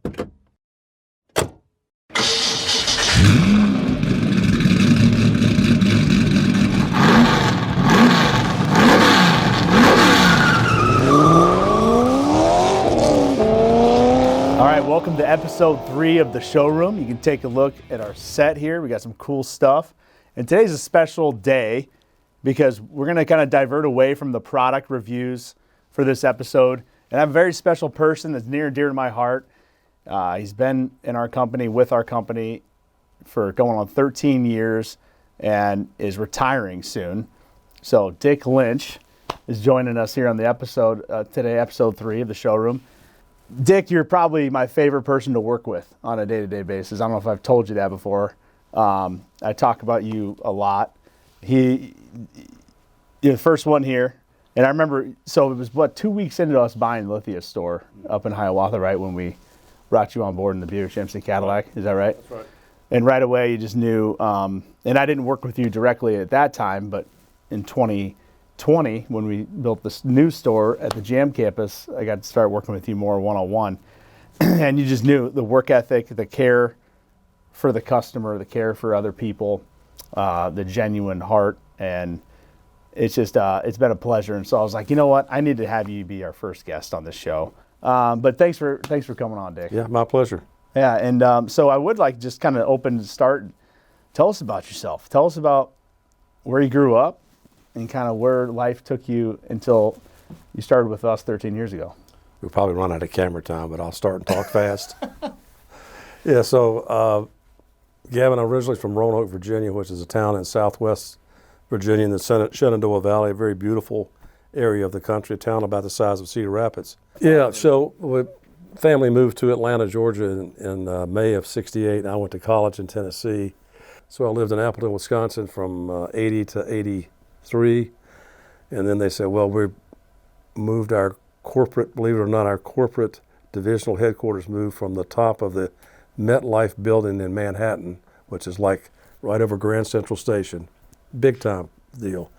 All right, welcome to episode 3 of the Showroom. You can take a look at our set here. We got some cool stuff. And today's a special day because we're going to kind of divert away from the product reviews for this episode. And I have a very special person that's near and dear to my heart. He's been in our company, with our company, for going on 13 years and is retiring soon. So Dick Lynch is joining us here on the episode today, episode 3 of the Showroom. Dick, you're probably my favorite person to work with on a day-to-day basis. I don't know if I've told you that before. I talk about you a lot. You're the first one here. And I remember, so it was, 2 weeks into us buying Lithia's store up in Hiawatha, right, when we brought you on board in the Buick GMC Cadillac. Is that right? That's right. And right away you just knew, and I didn't work with you directly at that time, but in 2020, when we built this new store at the GM campus, I got to start working with you more one-on-one. And you just knew the work ethic, the care for the customer, the care for other people, the genuine heart. And it's just, it's been a pleasure. And so I was like, you know what? I need to have you be our first guest on this show. But thanks for coming on, Dick. Yeah, my pleasure. Yeah, and so I would like just kind of open to start. Tell us about yourself. Tell us about where you grew up and kind of where life took you until you started with us 13 years ago. We'll probably run out of camera time, but I'll start and talk fast. Yeah, so Gavin, I'm originally from Roanoke, Virginia, which is a town in southwest Virginia in the Shenandoah Valley, a very beautiful area of the country, a town about the size of Cedar Rapids. Yeah, so family moved to Atlanta, Georgia in May of '68, and I went to college in Tennessee. So I lived in Appleton, Wisconsin from 80 to 83. And then they said, well, we moved our corporate, believe it or not, our corporate divisional headquarters moved from the top of the MetLife building in Manhattan, which is like right over Grand Central Station. Big time deal.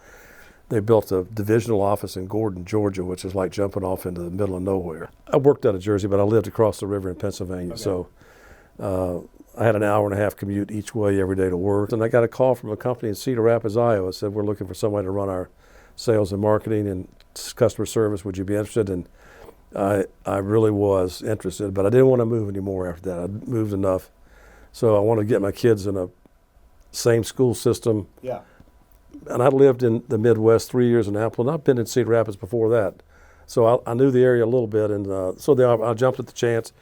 They built a divisional office in Gordon, Georgia, which is like jumping off into the middle of nowhere. I worked out of Jersey, but I lived across the river in Pennsylvania. Okay. So I had an hour-and-a-half commute each way every day to work. And I got a call from a company in Cedar Rapids, Iowa, said, we're looking for somebody to run our sales and marketing and customer service. Would you be interested? And I really was interested, but I didn't want to move anymore after that. I'd moved enough. So I wanted to get my kids in a same school system. Yeah. And I lived in the Midwest 3 years in Appleton. I've been in Cedar Rapids before that. So I knew the area a little bit. And so I jumped at the chance.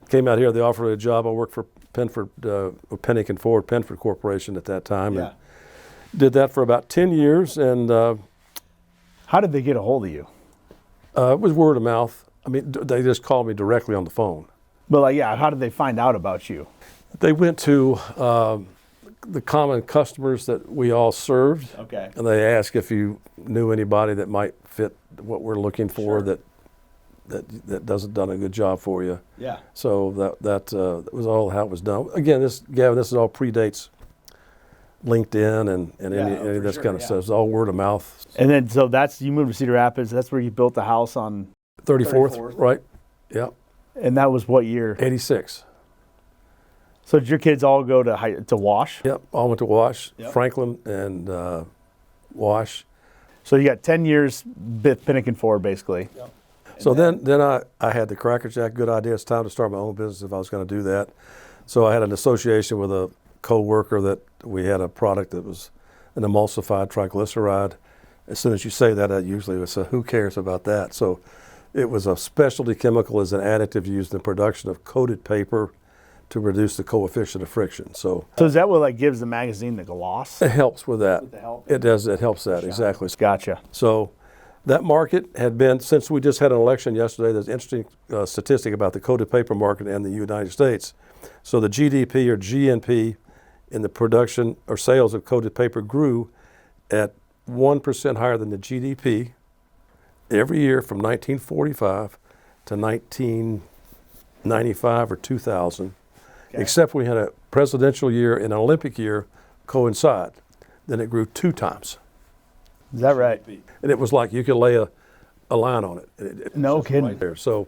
Came out here, they offered me a job. I worked for Pennick and Ford, Penford Corporation at that time. Yeah. And did that for about 10 years. And how did they get a hold of you? It was word of mouth. I mean, they just called me directly on the phone. But how did they find out about you? They went to the common customers that we all served. Okay. And they asked if you knew anybody that might fit what we're looking for. Sure. that doesn't done a good job for you. Yeah. So that was all how it was done. Again, Gavin, this is all predates LinkedIn and any of this kind of stuff. It's all word of mouth. And then so you moved to Cedar Rapids. That's where you built the house on 34th, right? Yeah. And that was what year? 86. So did your kids all go to Wash? Yep, all went to Wash, Yep. Franklin and Wash. So you got 10 years Pennick and Ford, basically. Yep. So then I had the crackerjack good idea. It's time to start my own business if I was going to do that. So I had an association with a co-worker that we had a product that was an emulsified triglyceride. As soon as you say that, I usually would say, who cares about that? So it was a specialty chemical as an additive used in the production of coated paper to reduce the coefficient of friction. So is that what gives the magazine the gloss? it helps with that. With the help? It does. It helps that, exactly. Gotcha. So that market had been, since we just had an election yesterday, there's an interesting statistic about the coated paper market in the United States. So the GDP or GNP in the production or sales of coated paper grew at 1% higher than the GDP every year from 1945 to 1995 or 2000, okay, except we had a presidential year and an Olympic year coincide. Then it grew 2 times. Is that right? And it was like you could lay a line on it. No kidding. Right there. So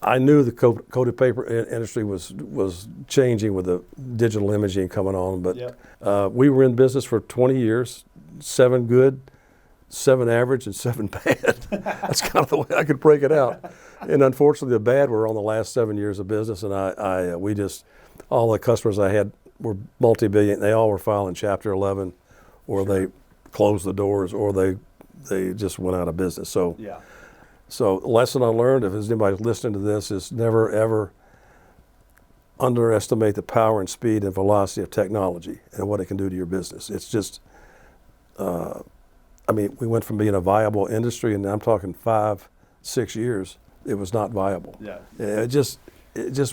I knew the coated paper industry was changing with the digital imaging coming on, but we were in business for 20 years, 7 good, 7 average, and 7 bad. That's kind of the way I could break it out. And unfortunately, the bad were on the last 7 years of business, and we just, all the customers I had were multi-billion. They all were filing Chapter 11, or they closed the doors, or they just went out of business. So. Yeah. So the lesson I learned, if there's anybody listening to this, is never, ever underestimate the power and speed and velocity of technology and what it can do to your business. It's just, we went from being a viable industry, and I'm talking 5-6 years, it was not viable. Yeah. It just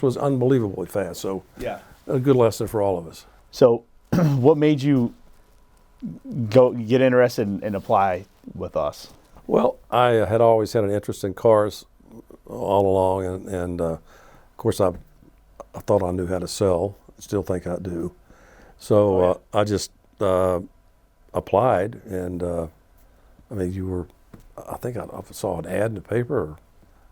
was unbelievably fast. So yeah, a good lesson for all of us. So what made you get interested and apply with us? Well, I had always had an interest in cars all along, and of course I thought I knew how to sell. I still think I do. So I just applied, and I think I saw an ad in the paper, or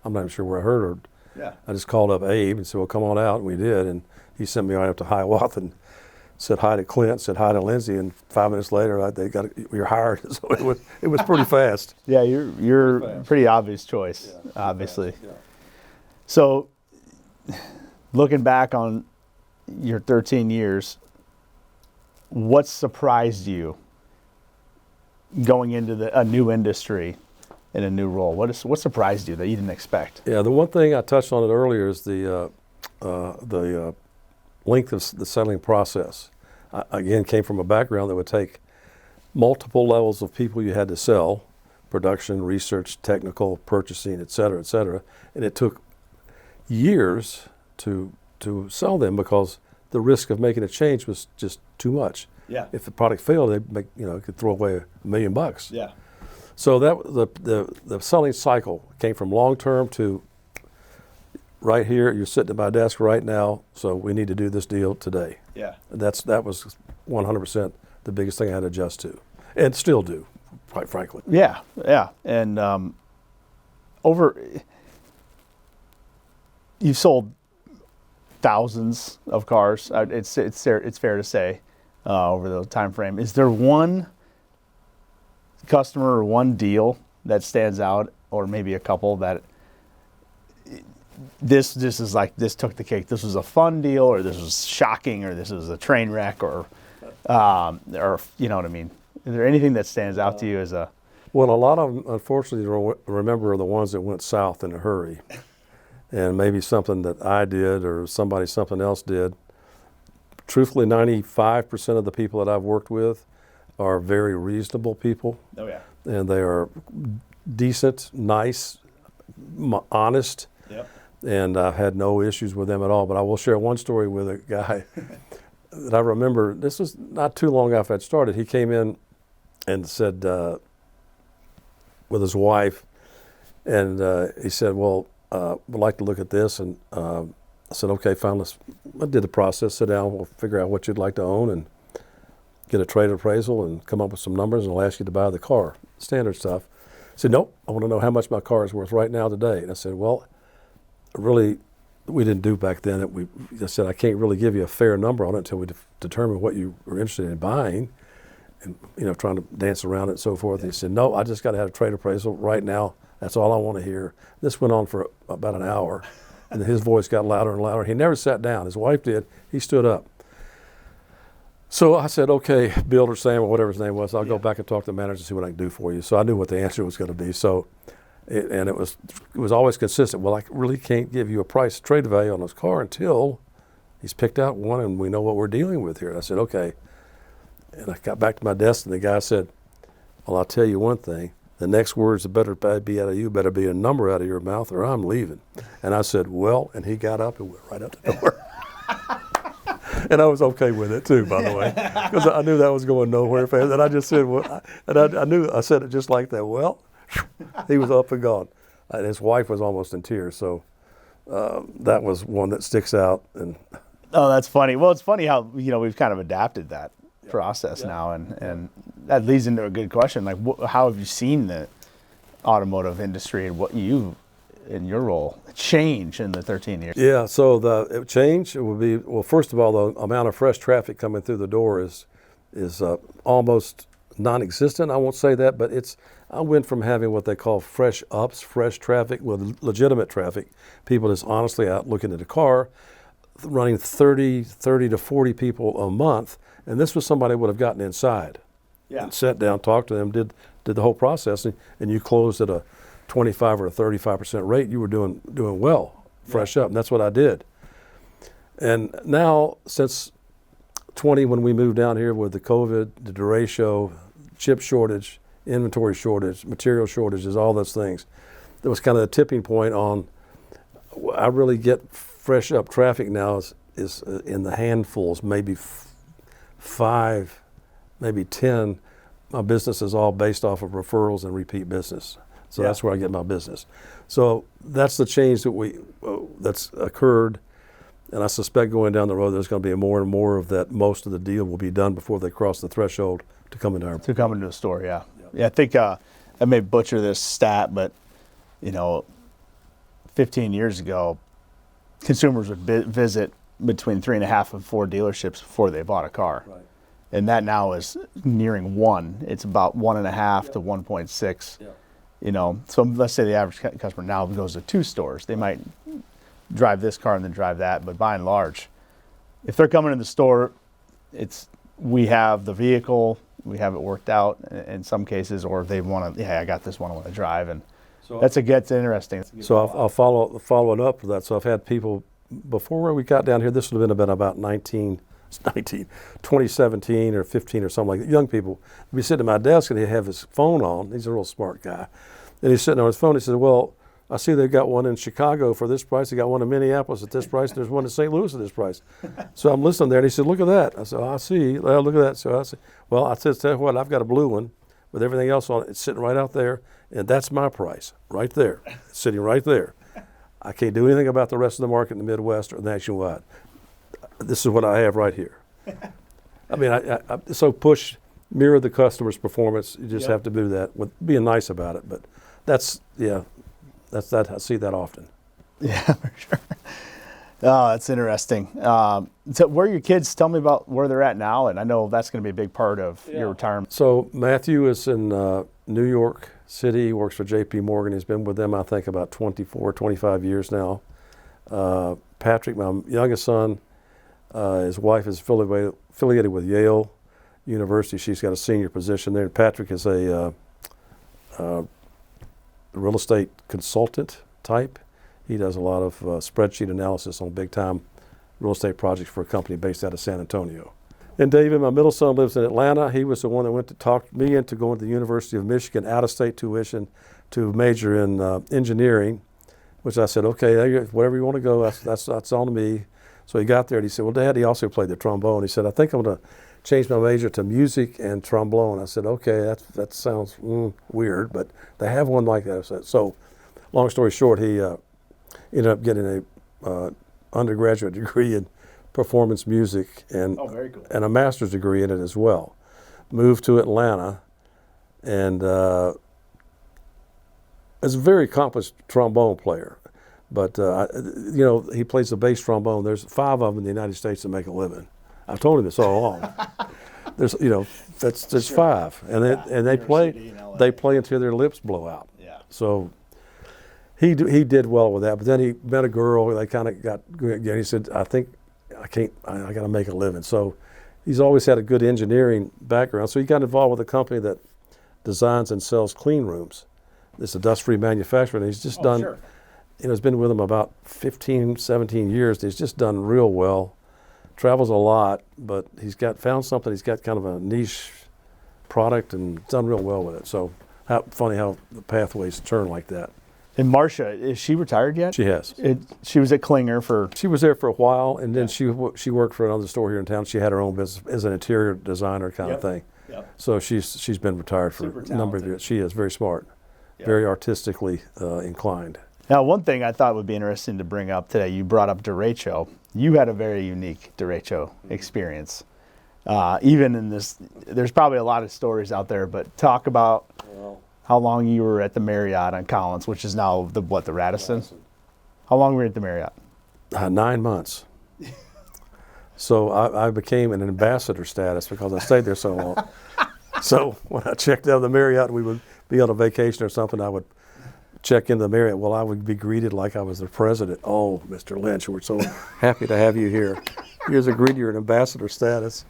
I'm not even sure where I heard it. Yeah. I just called up Abe and said, well, come on out, and we did, and he sent me right up to Hiawatha and said hi to Clint, said hi to Lindsay, and 5 minutes later, we were hired. So it was pretty fast. Yeah, you're a pretty obvious choice, obviously. Yeah. So, looking back on your 13 years, what surprised you going into a new industry in a new role? What surprised you that you didn't expect? Yeah, the one thing I touched on it earlier is the length of the selling process. I, again, came from a background that would take multiple levels of people you had to sell: production, research, technical, purchasing, et cetera, and it took years to sell them because the risk of making a change was just too much. Yeah. If the product failed, could throw away $1 million. Yeah. So that the selling cycle came from long term to right here. You're sitting at my desk right now, so we need to do this deal today. Yeah. That was 100% the biggest thing I had to adjust to, and still do, quite frankly. Yeah, yeah, and you've sold thousands of cars. It's fair to say over the time frame. Is there one customer or one deal that stands out, or maybe a couple that this is like, this took the cake? This was a fun deal, or this was shocking, or this was a train wreck, or you know what I mean? Is there anything that stands out to you as a? Well, a lot of them, unfortunately, remember are the ones that went south in a hurry, and maybe something that I did or something else did. Truthfully, 95% of the people that I've worked with are very reasonable people. Oh yeah. And they are decent, nice, honest. Yep. And I've had no issues with them at all. But I will share one story with a guy that I remember. This was not too long after I'd started. He came in and said, with his wife, and he said, well, would like to look at this. And I said, okay, fine. I did the process. Sit down. We'll figure out what you'd like to own and get a trade appraisal and come up with some numbers, and I'll ask you to buy the car. Standard stuff. He said, nope, I want to know how much my car is worth right now today. And I said, well, really, we didn't do back then. I said, I can't really give you a fair number on it until we determine what you were interested in buying, and trying to dance around it and so forth. Yeah. And he said, no, I just got to have a trade appraisal right now. That's all I want to hear. This went on for about an hour, and his voice got louder and louder. He never sat down. His wife did. He stood up. So I said, okay, Bill or Sam or whatever his name was, I'll go back and talk to the manager and see what I can do for you. So I knew what the answer was going to be. So, it was always consistent. Well, I really can't give you a price trade value on this car until he's picked out one and we know what we're dealing with here. And I said, okay. And I got back to my desk, and the guy said, well, I'll tell you one thing. The next words that better be out of you better be a number out of your mouth, or I'm leaving. And I said, well, and he got up and went right out the door. And I was okay with it too, by the way, because I knew that was going nowhere fast. And I just said, well, I said it just like that. Well, he was up and gone. And his wife was almost in tears. So that was one that sticks out. And oh, that's funny. Well, it's funny how we've kind of adapted that process now, and that leads into a good question. Like, how have you seen the automotive industry and what you in your role change in the 13 years? Yeah, so the change would be, well, first of all, the amount of fresh traffic coming through the door is almost non-existent. I won't say that, but I went from having what they call fresh ups, fresh traffic, with legitimate traffic, people that's honestly out looking at a car, running 30 to 40 people a month, and this was somebody would have gotten inside and sat down, talked to them, did the whole process, and you closed at a 25 or a 35% rate. You were doing well, fresh up, and that's what I did. And now, since 20, when we moved down here with the COVID, the Derecho, chip shortage, inventory shortage, material shortages, all those things, there was kind of a tipping point on, I really get fresh up traffic now is in the handfuls, maybe 5, maybe 10. My business is all based off of referrals and repeat business. So that's where I get my business. So that's the change that's occurred. And I suspect going down the road, there's going to be more and more of that. Most of the deal will be done before they cross the threshold to come into our. To come into the store, yeah. I think I may butcher this stat, but 15 years ago, consumers would visit between 3.5 and 4 dealerships before they bought a car. Right. And that now is nearing 1. It's about 1.5 to 1.6. Yeah. So let's say the average customer now goes to 2 stores. They might drive this car and then drive that, but by and large, if they're coming in the store, we have the vehicle, we have it worked out in some cases, or they want to, I got this one I want to drive, and so that's interesting. So I'll follow it up with that. So I've had people before we got down here. This would have been about 2017 or 15 or something like that. Young people would be sitting at my desk and he'd have his phone on. He's a real smart guy. And he's sitting on his phone. He said, well, I see they've got one in Chicago for this price. They got one in Minneapolis at this price. And there's one in St. Louis at this price. So I'm listening there and he said, look at that. I said, I see. Well, look at that. So I said, well, I said, tell you what, I've got a blue one with everything else on it. It's sitting right out there. And that's my price right there, sitting right there. I can't do anything about the rest of the market in the Midwest or nationwide. This is what I have right here. I mean, so mirror the customer's performance. You just have to do that with being nice about it. But that's that. I see that often. Yeah, for sure. Oh, that's interesting. So where are your kids? Tell me about where they're at now. And I know that's going to be a big part of your retirement. So Matthew is in New York City. He works for J.P. Morgan. He's been with them, I think, about 24, 25 years now. Patrick, my youngest son, his wife is affiliated with Yale University. She's got a senior position there. Patrick is a real estate consultant type. He does a lot of spreadsheet analysis on big-time real estate projects for a company based out of San Antonio. And David, my middle son, lives in Atlanta. He was the one that went to talk me into going to the University of Michigan, out-of-state tuition, to major in engineering, which I said, okay, wherever you want to go, that's on me. So he got there and he said, well, Dad, he also played the trombone. He said, I think I'm going to change my major to music and trombone. I said, okay, that sounds weird, but they have one like that. So long story short, he ended up getting a undergraduate degree in performance music and and a master's degree in it as well. Moved to Atlanta and is a very accomplished trombone player. But he plays the bass trombone. There's 5 of them in the United States that make a living. I've told him this all along. There's 5, and they play until their lips blow out. Yeah. So he did well with that. But then he met a girl. They kind of got good. He said, I got to make a living. So he's always had a good engineering background. So he got involved with a company that designs and sells clean rooms. It's a dust-free manufacturer, and he's just done. Sure. It's been with him about 15, 17 years. He's just done real well. Travels a lot, but he's found something. He's got kind of a niche product and done real well with it. So funny how the pathways turn like that. And Marcia, is she retired yet? She has. She was at Klinger for... She was there for a while, and then she worked for another store here in town. She had her own business as an interior designer kind of thing. Yep. So she's been retired for a number of years. She is very smart, very artistically inclined. Now, one thing I thought would be interesting to bring up today, you brought up Derecho. You had a very unique Derecho experience. Even in this, there's probably a lot of stories out there, but talk about how long you were at the Marriott on Collins, which is now the Radisson? How long were you at the Marriott? 9 months. So I became an ambassador status because I stayed there so long. So when I checked out of the Marriott, we would be on a vacation or something, I would check into the Marriott. Well, I would be greeted like I was the president. Oh, Mr. Lynch, we're so happy to have you here. Here's a greet, you're an ambassador status.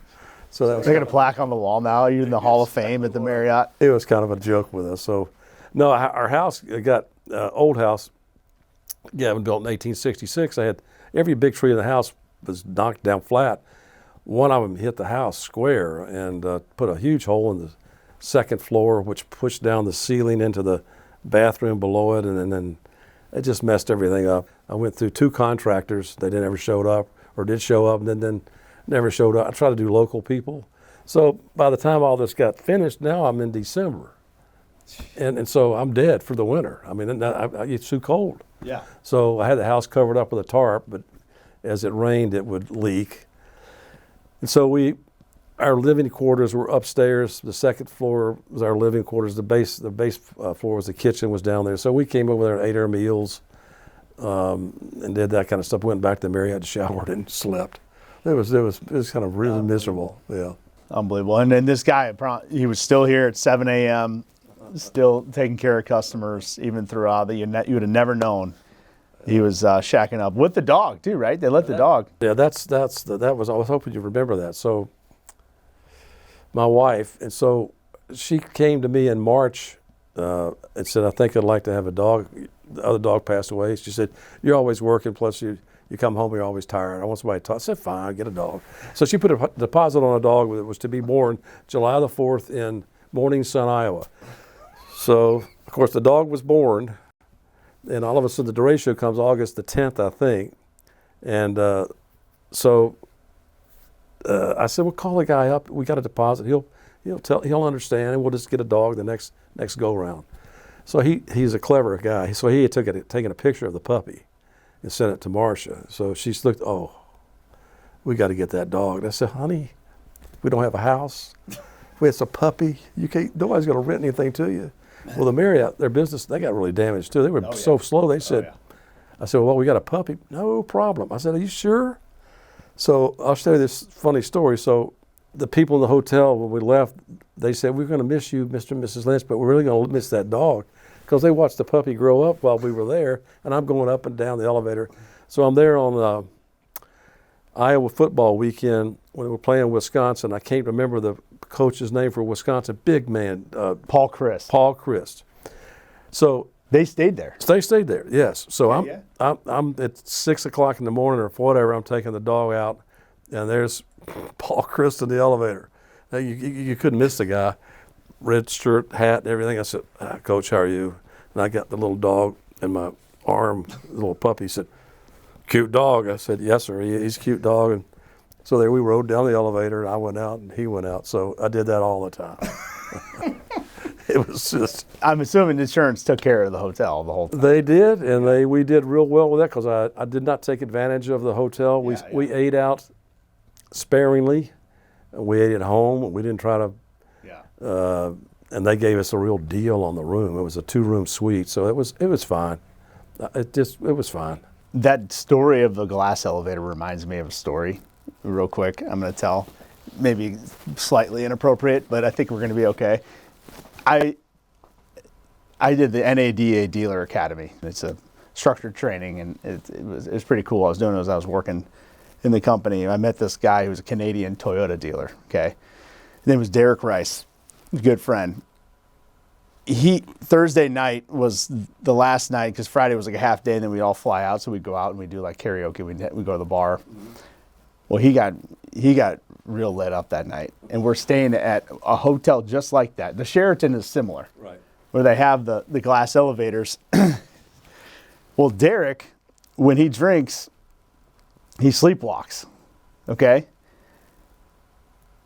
So that was They got a plaque on the wall now. You're in the Hall of Fame at the Marriott. It was kind of a joke with us. So, no, our house got old house. Gavin built in 1866. I had every big tree in the house was knocked down flat. One of them hit the house square and put a huge hole in the second floor, which pushed down the ceiling into the bathroom below it, and then it just messed everything up. I went through 2 contractors. They never showed up, or did show up, and then never showed up. I tried to do local people. So by the time all this got finished, now I'm in December. And so I'm dead for the winter. I mean, it's too cold. Yeah. So I had the house covered up with a tarp, but as it rained, it would leak. And so our living quarters were upstairs. The second floor was our living quarters. The base floor was the kitchen, was down there. So we came over there and ate our meals and did that kind of stuff. Went back to the Marriott, showered, and slept. It was kind of really miserable. Yeah. Unbelievable. And then this guy, he was still here at 7 a.m., still taking care of customers even throughout. You would have never known he was shacking up with the dog too, right? They let the dog. Yeah, I was hoping you remember that. So my wife, and so she came to me in March and said, I think I'd like to have a dog. The other dog passed away. She said, you're always working, plus you come home, you're always tired. I want somebody to talk. I said, fine, get a dog. So she put a deposit on a dog that was to be born July the 4th in Morning Sun, Iowa. So, of course, the dog was born, and all of a sudden the Derecho comes August the 10th, I think. And so I said, well, call the guy up. We got a deposit. He'll understand, and we'll just get a dog the next go round. So he's a clever guy. So he had taken a picture of the puppy and sent it to Marcia. So she's looked, oh, we got to get that dog. And I said, honey, we don't have a house. It's a puppy. Nobody's going to rent anything to you. Well, the Marriott, their business, they got really damaged too. They were so slow. They said, I said, well, we got a puppy. No problem. I said, are you sure? So I'll show you this funny story. So the people in the hotel, when we left, they said, we're going to miss you, Mr. and Mrs. Lynch, but we're really going to miss that dog, because they watched the puppy grow up while we were there, and I'm going up and down the elevator. So I'm there on Iowa football weekend when we were playing Wisconsin. I can't remember the coach's name for Wisconsin, big man. Paul Christ. Paul Christ. So they stayed there. They stayed there, yes. So I'm at 6 o'clock in the morning or whatever, I'm taking the dog out, and there's Paul Christ in the elevator. Now, you couldn't miss the guy. Red shirt, hat, everything. I said, Coach, how are you? And I got the little dog in my arm, the little puppy. He said, cute dog. I said, yes, sir, he's a cute dog. And so there we rode down the elevator, and I went out, and he went out. So I did that all the time. It was just... I'm assuming insurance took care of the hotel the whole time. They did, and we did real well with that, because I did not take advantage of the hotel. We ate out sparingly. We ate at home. We didn't try to... and they gave us a real deal on the room. It was a 2-room suite, so it was fine. It was fine. That story of the glass elevator reminds me of a story, real quick. I'm going to tell, maybe slightly inappropriate, but I think we're going to be okay. I did the NADA Dealer Academy. It's a structured training, and it was pretty cool. I was doing it as I was working in the company. I met this guy who was a Canadian Toyota dealer. Okay, his name was Derek Rice. Good friend. Thursday night was the last night, because Friday was like a half day, and then we'd all fly out. So we'd go out and we'd do like karaoke. We'd go to the bar. Well, he got real lit up that night, and we're staying at a hotel just like that. The Sheraton is similar, right, where they have the glass elevators. Well, Derek, when he drinks, he sleepwalks. Okay.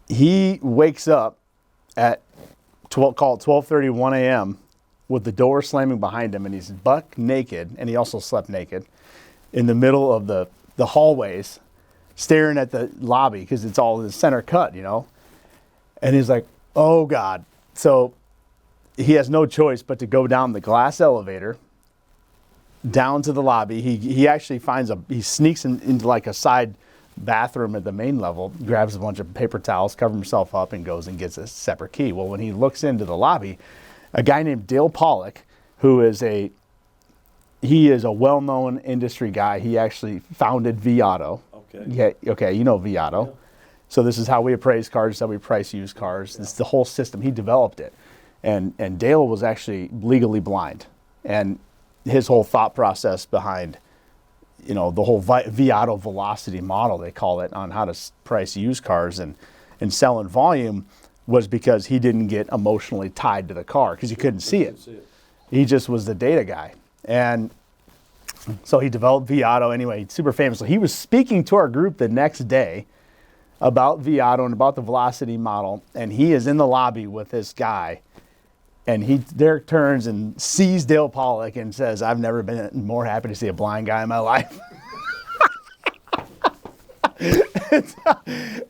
He wakes up at 12:31 a.m. with the door slamming behind him, and he's buck naked, and he also slept naked in the middle of the hallways, staring at the lobby, because it's all in the center cut, you know. And he's like, oh God. So he has no choice but to go down the glass elevator down to the lobby. He actually he sneaks into like a side bathroom at the main level, grabs a bunch of paper towels, covers himself up, and goes and gets a separate key. Well, when he looks into the lobby, a guy named Dale Pollock, who is a well-known industry guy. He actually founded Viato. Okay. Yeah, okay, you know Viato. Yeah. So this is how we appraise cars, this is how we price used cars. This is the whole system. He developed it. And Dale was actually legally blind. And his whole thought process behind, the whole Viato velocity model, they call it, on how to price used cars and sell in volume was because he didn't get emotionally tied to the car because he couldn't see it. He just was the data guy. And so he developed Viato anyway, super famous. So he was speaking to our group the next day about Viato and about the velocity model. And he is in the lobby with this guy. And Derek turns and sees Dale Pollock and says, "I've never been more happy to see a blind guy in my life."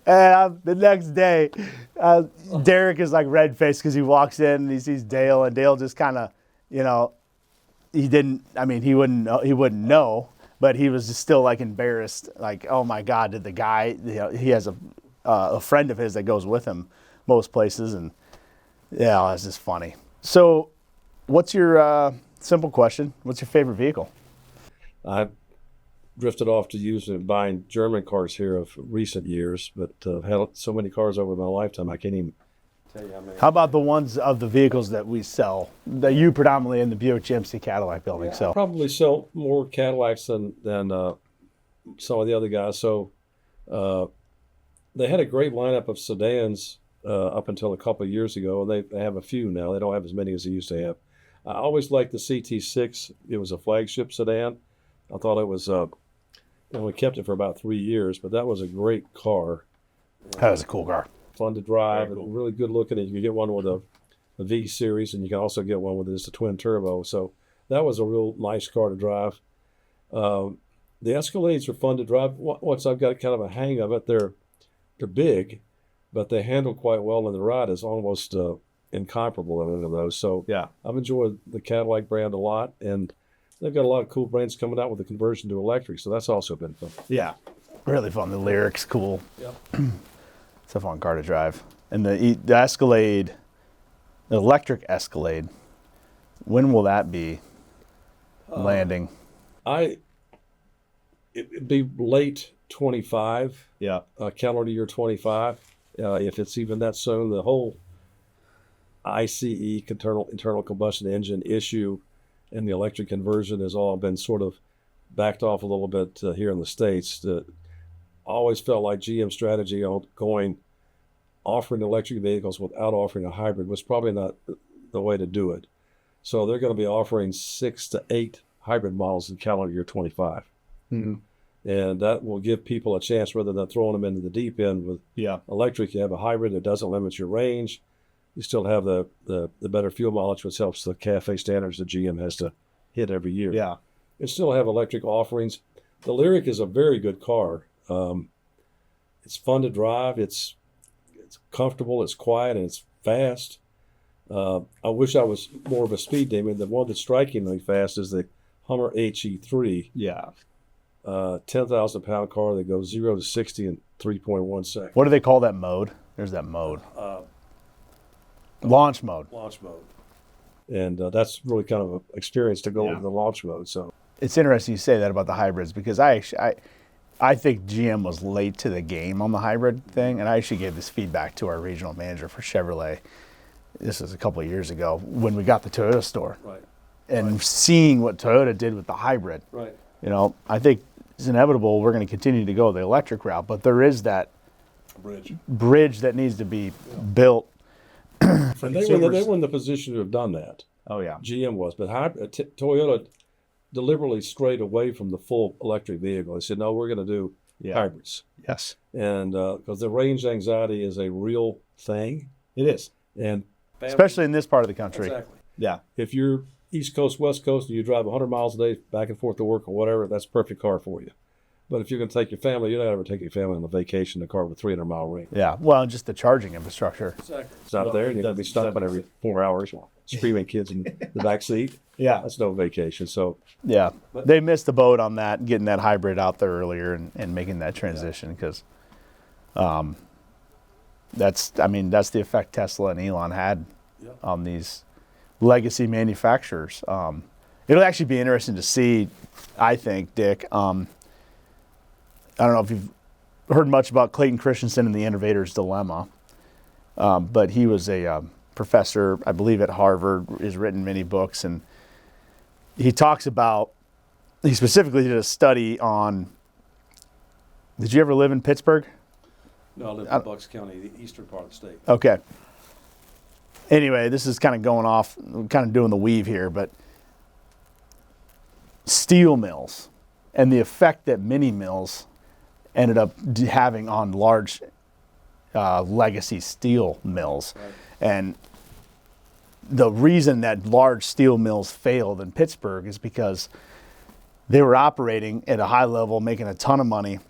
And the next day, Derek is like red-faced because he walks in and he sees Dale, and Dale just kind of, he wouldn't know, but he was just still like embarrassed, like, oh my God, did the guy, he has a friend of his that goes with him most places, and yeah, it's just funny. So what's your, simple question, what's your favorite vehicle? I've drifted off to buying German cars here of recent years, but I've had so many cars over my lifetime, I can't even tell you how many. How about the ones of the vehicles that we sell, that you predominantly in the Buick GMC Cadillac building sell? I probably sell more Cadillacs than some of the other guys. So they had a great lineup of sedans up until a couple of years ago. They have a few now. They don't have as many as they used to have. I always liked the CT6. It was a flagship sedan. I thought it was, we kept it for about 3 years, but that was a great car. That was a cool car. Fun to drive, cool. And really good looking. And you can get one with a V series, and you can also get one with just a twin turbo. So that was a real nice car to drive. The Escalades are fun to drive. Once I've got kind of a hang of it, they're big, but they handle quite well, and the ride is almost incomparable in any of those. So yeah, I've enjoyed the Cadillac brand a lot, and they've got a lot of cool brands coming out with the conversion to electric, so that's also been fun. Yeah, really fun. The Lyric's cool. Yep. It's a fun car to drive. And the Escalade, the electric Escalade, when will that be landing? It'd be late 25. Yeah. Calendar year 25. If it's even that soon, the whole ICE, internal combustion engine issue, and the electric conversion has all been sort of backed off a little bit here in the States. Always felt like GM strategy on offering electric vehicles without offering a hybrid was probably not the way to do it. So they're going to be offering 6 to 8 hybrid models in calendar year 25. Mm-hmm. And that will give people a chance, rather than throwing them into the deep end with electric. You have a hybrid that doesn't limit your range. You still have the better fuel mileage, which helps the CAFE standards that GM has to hit every year. Yeah. And still have electric offerings. The Lyric is a very good car. It's fun to drive. It's comfortable. It's quiet, and it's fast. I wish I was more of a speed demon. The one that's strikingly fast is the Hummer HE3. Yeah. 10,000 pound car that goes 0 to 60 in 3.1 seconds. What do they call that mode? There's that mode. Launch mode. Launch mode. And that's really kind of an experience to go with the launch mode. So it's interesting you say that about the hybrids, because I think GM was late to the game on the hybrid thing, and I actually gave this feedback to our regional manager for Chevrolet. This was a couple of years ago when we got the Toyota store. Right. And seeing what Toyota did with the hybrid. Right. I think it's inevitable we're going to continue to go the electric route, but there is that bridge that needs to be built. And they were in the position to have done that. Oh, yeah. GM was, but Toyota deliberately strayed away from the full electric vehicle. They said, no, we're going to do hybrids. Yes. And because the range anxiety is a real thing. It is. And especially in this part of the country. Exactly. Yeah. If you're East Coast, West Coast, and you drive 100 miles a day back and forth to work or whatever, that's a perfect car for you. But if you're going to take your family, you're not ever taking your family on a vacation in a car with a 300-mile range. Yeah, well, just the charging infrastructure. Exactly. It's out there, and you're going to be stopping every 4 hours, screaming kids in the back seat. Yeah. That's no vacation. So Yeah. They missed the boat on that, getting that hybrid out there earlier and making that transition because that's the effect Tesla and Elon had on these legacy manufacturers. It'll actually be interesting to see, I think, Dick. I don't know if you've heard much about Clayton Christensen and the Innovators Dilemma, but he was a professor, I believe, at Harvard, has written many books, and he specifically did a study on, did you ever live in Pittsburgh? no, I live in Bucks County, the eastern part of the state. Okay. Anyway, this is kind of going off, kind of doing the weave here, but steel mills and the effect that mini mills ended up having on large legacy steel mills. Right. And the reason that large steel mills failed in Pittsburgh is because they were operating at a high level, making a ton of money.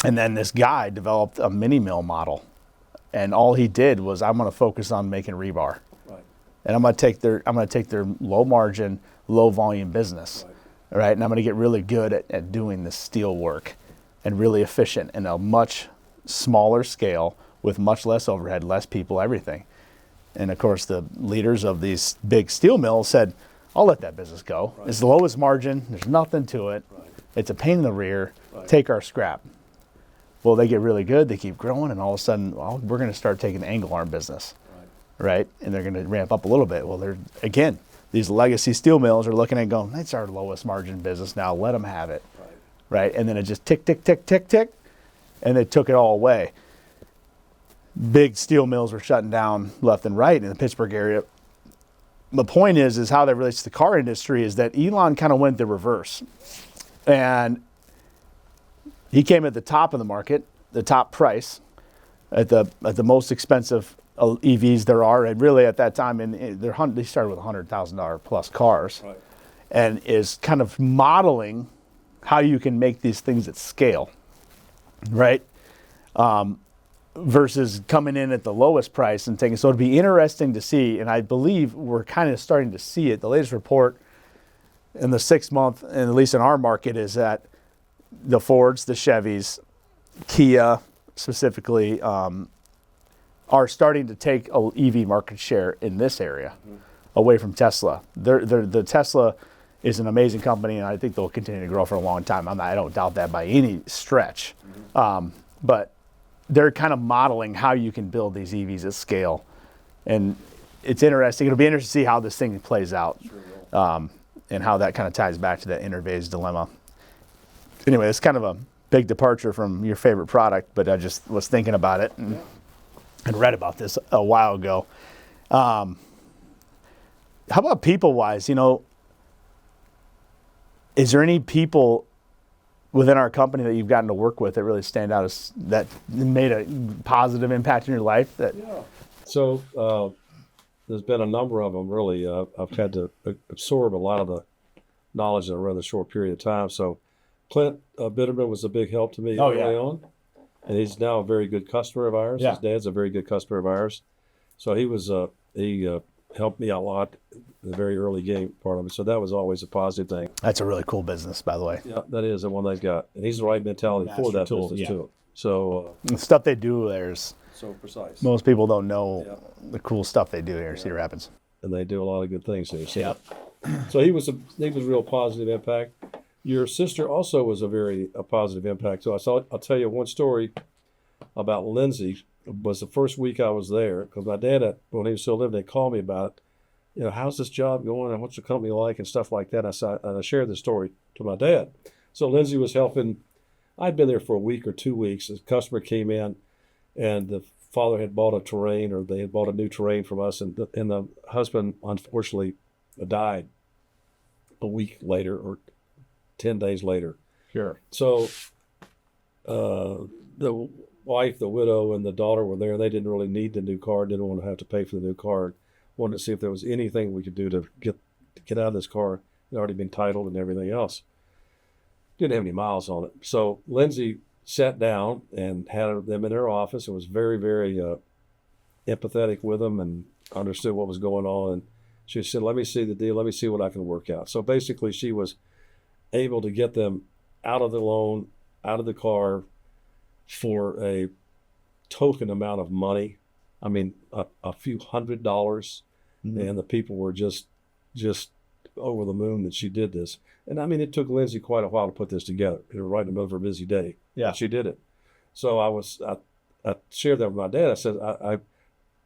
And then this guy developed a mini mill model. And all he did was, I'm going to focus on making rebar. Right. And I'm going to take their low margin, low volume business. Right. And I'm going to get really good at doing this steel work and really efficient in a much smaller scale with much less overhead, less people, everything. And of course, the leaders of these big steel mills said, I'll let that business go. Right. It's the lowest margin. There's nothing to it. Right. It's a pain in the rear. Right. Take our scrap. Well, they get really good. They keep growing. And all of a sudden, well, we're going to start taking the angle arm business. Right? And they're going to ramp up a little bit. Well, again, these legacy steel mills are looking at going, that's our lowest margin business now. Let them have it. Right? And then it just tick, tick, tick, tick, tick. And they took it all away. Big steel mills were shutting down left and right in the Pittsburgh area. The point is how that relates to the car industry is that Elon kind of went the reverse. And he came at the top of the market, the top price, at the most expensive EVs there are. And really at that time, they started with $100,000 plus cars. Right. And is kind of modeling how you can make these things at scale, right? Versus coming in at the lowest price and taking. So it'd be interesting to see, and I believe we're kind of starting to see it. The latest report in the 6 month, and at least in our market, is that the Fords, the Chevys, Kia specifically, are starting to take a EV market share in this area away from Tesla. The Tesla is an amazing company, and I think they'll continue to grow for a long time. I don't doubt that by any stretch. But they're kind of modeling how you can build these EVs at scale. And it's interesting. It'll be interesting to see how this thing plays out, and how that kind of ties back to the Innovators Dilemma. Anyway, it's kind of a big departure from your favorite product, but I just was thinking about it and read about this a while ago. How about people-wise? Is there any people within our company that you've gotten to work with that really stand out as that made a positive impact in your life? So there's been a number of them, really. I've had to absorb a lot of the knowledge in a rather short period of time. So Clint Bitterman was a big help to me early on. And he's now a very good customer of ours. Yeah. His dad's a very good customer of ours. So he helped me out a lot in the very early game part of it. So that was always a positive thing. That's a really cool business, by the way. Yeah, that is the one they've got. And he's the right mentality for that business, too. So the stuff they do there is so precise. Most people don't know the cool stuff they do here in Cedar Rapids. And they do a lot of good things here. So, so he was a real positive impact. Your sister also was a positive impact. So I'll tell you one story about Lindsay. It was the first week I was there, because my dad, when he was still living, they called me about it. How's this job going and what's the company like and stuff like that. And I shared the story to my dad. So Lindsay was helping. I'd been there for a week or 2 weeks. A customer came in, and the father had bought a terrain, or they had bought a new terrain from us, and the husband unfortunately died a week later or 10 days later. Sure. So the wife, the widow, and the daughter were there. They didn't really need the new car, didn't want to have to pay for the new car. Wanted to see if there was anything we could do to get out of this car. It had already been titled and everything else. Didn't have any miles on it. So Lindsay sat down and had them in her office and was very, very empathetic with them and understood what was going on. And She said, let me see the deal. Let me see what I can work out. So basically she was able to get them out of the loan, out of the car for a token amount of money. I mean, a few $100s. Mm-hmm. And the people were just over the moon that she did this. And I mean, it took Lindsay quite a while to put this together. It was right in the middle of her busy day. Yeah. She did it. So I shared that with my dad. I said,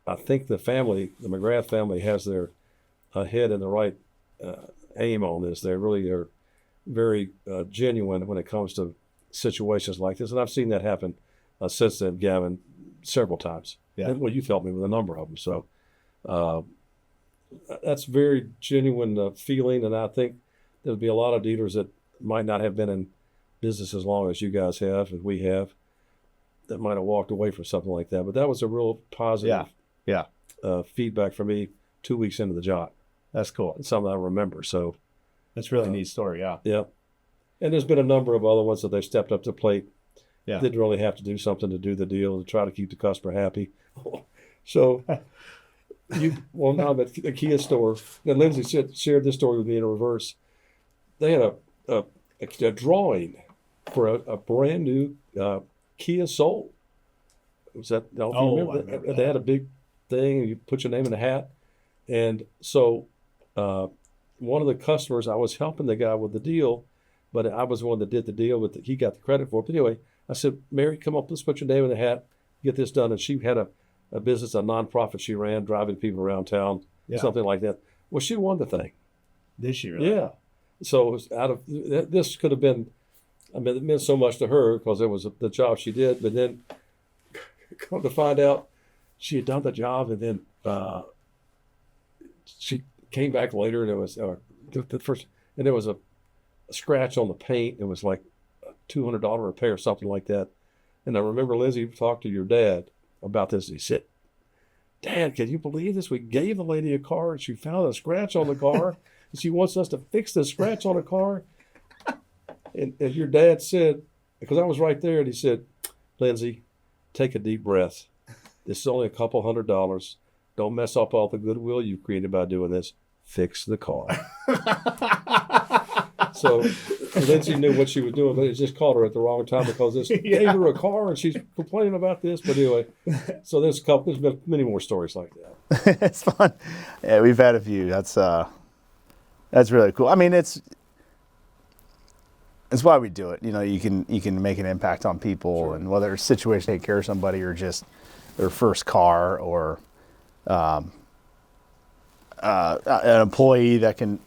I think the McGrath family has their head in the right aim on this. They really are very genuine when it comes to situations like this. And I've seen that happen since then, Gavin, several times. Yeah. And, well, you've helped me with a number of them. So that's very genuine feeling. And I think there'll be a lot of dealers that might not have been in business as long as you guys have, as we have, that might have walked away from something like that. But that was a real positive feedback for me 2 weeks into the job. That's cool. It's something I remember. So that's really a neat story. Yeah. Yeah. And there's been a number of other ones that they stepped up to the plate. Yeah. Didn't really have to do something to do the deal to try to keep the customer happy. So now at the Kia store, and Lindsay shared this story with me in reverse. They had a drawing for a brand new Kia Soul. Was that? I don't know if you remember. They had a big thing, and you put your name in a hat. And so one of the customers, I was helping the guy with the deal, but I was the one that did the deal, but he got the credit for it. But anyway, I said, Mary, come up, let's put your name in the hat, get this done. And she had a business, a nonprofit she ran, driving people around town, something like that. Well, she won the thing. Did she really? Yeah. So it was this could have been, I mean, it meant so much to her because it was the job she did. But then come to find out she had done the job, and then she came back later, and it was the first, and there was a scratch on the paint. It was like a $200 repair, something like that. And I remember Lindsay talked to your dad about this. He said, Dad, can you believe this? We gave the lady a car, and she found a scratch on the car, and she wants us to fix the scratch on the car. And your dad said, because I was right there, and he said, Lindsay, take a deep breath. This is only a couple $100. Don't mess up all the goodwill you created by doing this. Fix the car. So Lindsay knew what she was doing, but it just caught her at the wrong time because this gave her a car, and she's complaining about this. But anyway, so there's been many more stories like that. It's fun. Yeah, we've had a few. That's really cool. I mean, it's why we do it. You know, you can make an impact on people, sure. And whether it's a situation to take care of somebody or just their first car, or an employee that can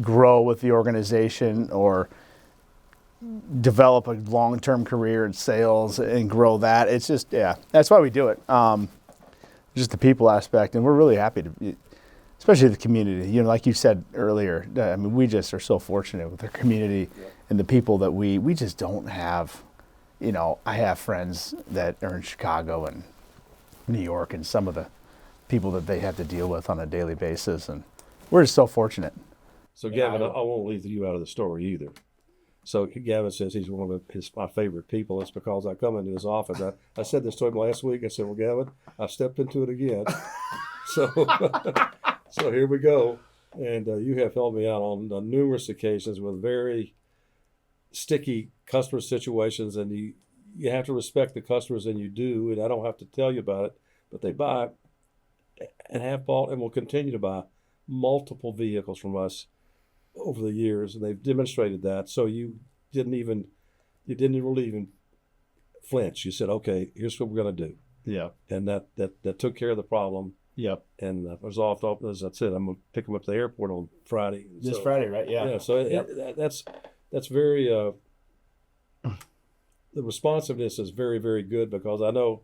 grow with the organization or develop a long-term career in sales and grow that. It's just, that's why we do it. Just the people aspect, and we're really happy to, especially the community. You know, like you said earlier, I mean, we just are so fortunate with our community and the people that we just don't have. You know, I have friends that are in Chicago and New York, and some of the people that they have to deal with on a daily basis, and we're just so fortunate. So Gavin, I won't leave you out of the story either. So Gavin says he's one of my favorite people. It's because I come into his office. I said this to him last week. I said, well, Gavin, I stepped into it again. So here we go. And you have helped me out on numerous occasions with very sticky customer situations, and you have to respect the customers, and you do, and I don't have to tell you about it, but they buy and have bought and will continue to buy multiple vehicles from us over the years, and they've demonstrated that. So you didn't really even flinch. You said, okay, here's what we're going to do. Yeah. And that took care of the problem. Yep. And resolved, as I said, I'm going to pick them up at the airport on Friday. This Friday, right? Yeah. Yeah. So that's very, the responsiveness is very, very good, because I know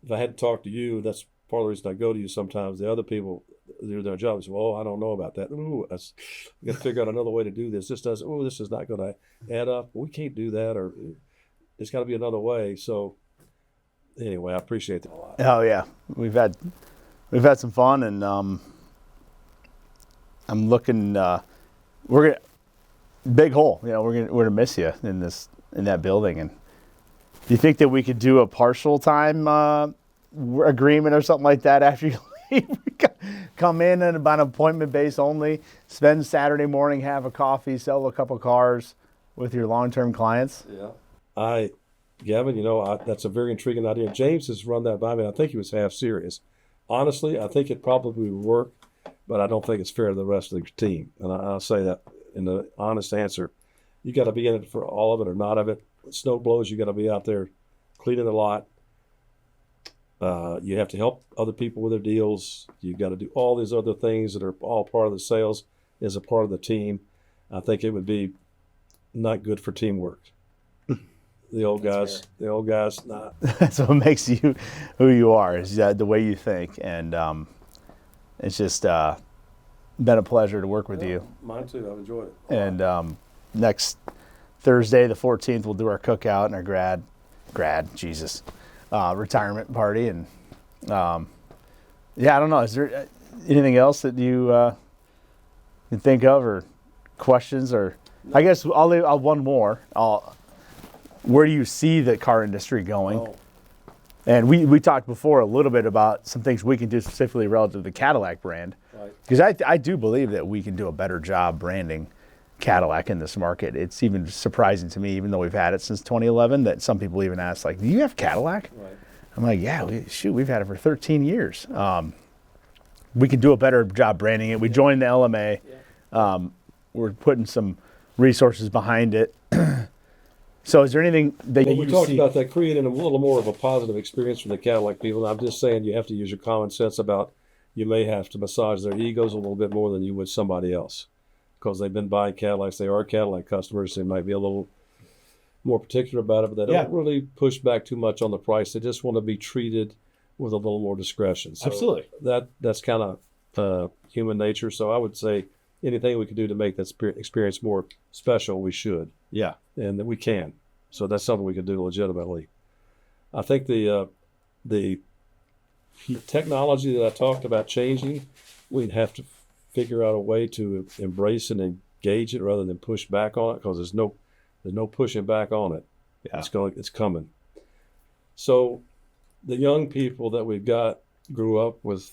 if I had to talk to you, that's part of the reason I go to you sometimes. The other people do their job. Say, well, I don't know about that. Ooh, we got to figure out another way to do this. This is not going to add up. We can't do that, or there's got to be another way. So anyway, I appreciate that a lot. Oh yeah, we've had some fun, and I'm looking. We're gonna big hole. You know, we're gonna miss you in that building. And do you think that we could do a partial time agreement or something like that after you leave? come in and about appointment base only, spend Saturday morning, have a coffee, sell a couple cars with your long-term clients? Yeah. Gavin, that's a very intriguing idea. James has run that by me. I think he was half serious. Honestly, I think it probably would work, but I don't think it's fair to the rest of the team. And I'll say that in the honest answer. You got to be in it for all of it or not of it. When snow blows, you got to be out there cleaning the lot. You have to help other people with their deals. You got to do all these other things that are all part of the sales as a part of the team. I think it would be not good for teamwork. The old guys, not. That's what makes you who you are, is the way you think. And it's just been a pleasure to work with you. Mine too. I've enjoyed it. And next Thursday, the 14th, we'll do our cookout and our retirement party. And I don't know. Is there anything else that you can think of, or questions? Or no. I guess I'll one more. Where do you see the car industry going? Oh. And we talked before a little bit about some things we can do specifically relative to the Cadillac brand. Right. Because I do believe that we can do a better job branding Cadillac in this market. It's even surprising to me, even though we've had it since 2011, that some people even ask, like, do you have Cadillac? Right. I'm like, yeah, we've had it for 13 years. We can do a better job branding it. We joined the LMA. Yeah. We're putting some resources behind it. So is there anything that you see? We talked about that, creating a little more of a positive experience for the Cadillac people. And I'm just saying you have to use your common sense about, you may have to massage their egos a little bit more than you would somebody else, because they've been buying Cadillacs. They are Cadillac customers. They might be a little more particular about it, but they don't really push back too much on the price. They just want to be treated with a little more discretion. So absolutely. That's kind of human nature. So I would say anything we can do to make that experience more special, we should. Yeah. And that we can. So that's something we can do legitimately. I think the technology that I talked about changing, we'd have to figure out a way to embrace and engage it rather than push back on it, because there's no pushing back on it. Yeah. It's coming. So the young people that we've got grew up with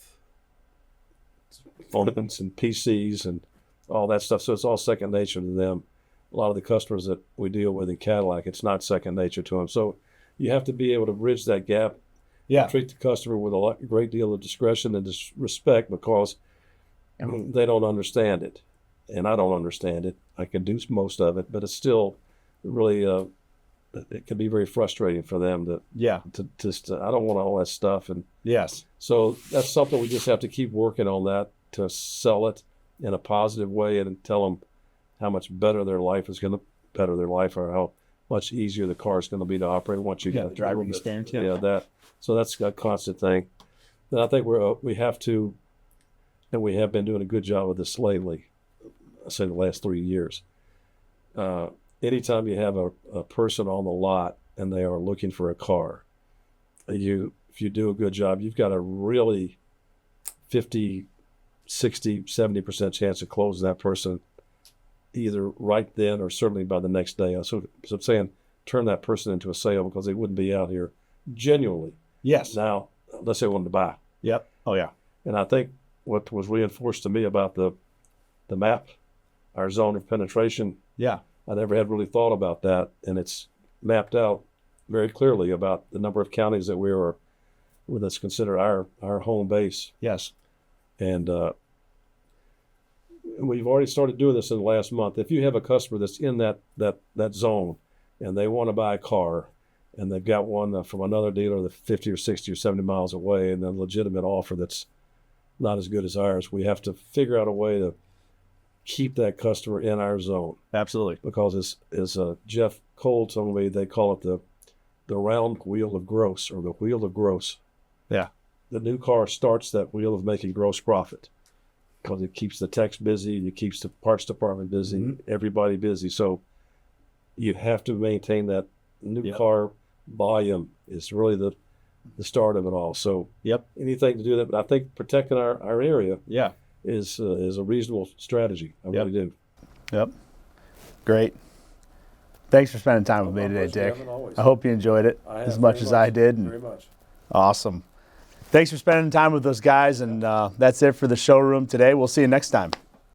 phones and PCs and all that stuff, so it's all second nature to them. A lot of the customers that we deal with in Cadillac, it's not second nature to them. So you have to be able to bridge that gap. Yeah. Treat the customer with a great deal of discretion and respect, because they don't understand it. And I don't understand it. I can do most of it, but it's still really, it can be very frustrating for them to I don't want all that stuff. And yes. So that's something we just have to keep working on, that to sell it in a positive way and tell them how much better their life is going to better their life, or how much easier the car is going to be to operate once you get the driver experience. So that's a constant thing. And I think we have to, and we have been doing a good job with this lately. I say the last 3 years. Anytime you have a person on the lot and they are looking for a car, if you do a good job, you've got a really 50, 60, 70% chance of closing that person either right then or certainly by the next day. So I'm saying turn that person into a sale, because they wouldn't be out here genuinely. Yes. Now, unless they wanted to buy. Yep. Oh, yeah. And I think what was reinforced to me about the map, our zone of penetration, I never had really thought about that. And it's mapped out very clearly about the number of counties that that's considered our home base. Yes. And we've already started doing this in the last month. If you have a customer that's in that zone and they want to buy a car, and they've got one from another dealer that's 50 or 60 or 70 miles away, and a legitimate offer that's not as good as ours, we have to figure out a way to keep that customer in our zone. Absolutely. Because as Jeff Cole told me, they call it the round wheel of gross, or the wheel of gross. Yeah. The new car starts that wheel of making gross profit, because it keeps the techs busy, it keeps the parts department busy, everybody busy. So you have to maintain that new car volume is really the start of it all. So anything to do that, but I think protecting our area is a reasonable strategy. I really do. Yep. Great. Thanks for spending time with me today, Dick. I hope you enjoyed it as much as I did. Very much. Awesome. Thanks for spending time with those guys, and that's it for the showroom today. We'll see you next time.